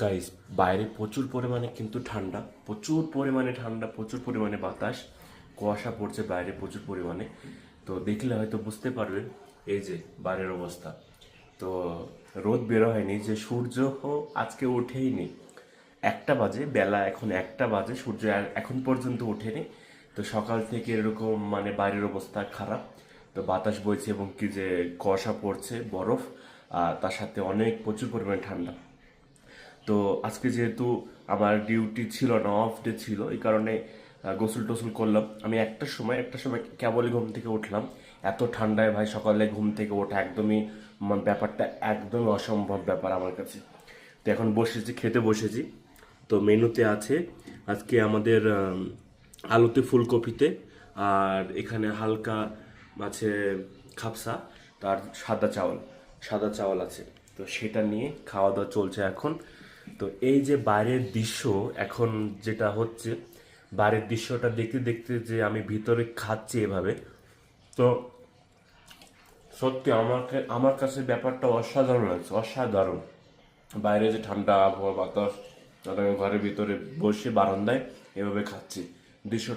Guys, বাইরে প্রচুর পরিমাণে কিন্তু ঠান্ডা, প্রচুর পরিমাণে ঠান্ডা, প্রচুর পরিমাণে বাতাস, কুয়াশা পড়ছে বাইরে প্রচুর পরিমাণে। তো দেখলে হয়তো বুঝতে পারবেন এই যে বাইরের অবস্থা। তো রোদ বের হয়নি, যে সূর্য আজকে ওঠেই নি। একটা বাজে, বেলা এখন একটা বাজে, সূর্য এখন পর্যন্ত ওঠেনি। তো সকাল থেকে এরকম মানে বাইরের অবস্থা খারাপ। তো বাতাস বইছে এবং কি যে কুয়াশা পড়ছে, বরফ, আর তার সাথে অনেক প্রচুর পরিমাণে ঠান্ডা। তো আজকে যেহেতু আমার ডিউটি ছিল না, অফ ডে ছিল, এই কারণে গোসল টোসল করলাম আমি একটা সময় কেবলই ঘুম থেকে উঠলাম। এত ঠান্ডায় ভাই সকালে ঘুম থেকে ওঠা একদমই ব্যাপারটা একদমই অসম্ভব ব্যাপার আমার কাছে। তো এখন বসেছি, খেতে বসেছি। তো মেনুতে আছে আজকে আমাদের আলুতে ফুলকপিতে, আর এখানে হালকা আছে খাপসা, তার সাদা চাওয়াল আছে। তো সেটা নিয়ে খাওয়া দাওয়া চলছে এখন। তো এই যে বাইরের দৃশ্য এখন যেটা হচ্ছে, বাইরের দৃশ্যটা দেখতে দেখতে যে আমি ভিতরে খাচ্ছি এভাবে, তো সত্যি আমার কাছে ব্যাপারটা অসাধারণ লাগছে, অসাধারণ। বাইরে যে ঠান্ডা আবহাওয়া বাতাস, আর আমি ঘরের ভিতরে বসে বারান্দায় এভাবে খাচ্ছি দৃশ্য।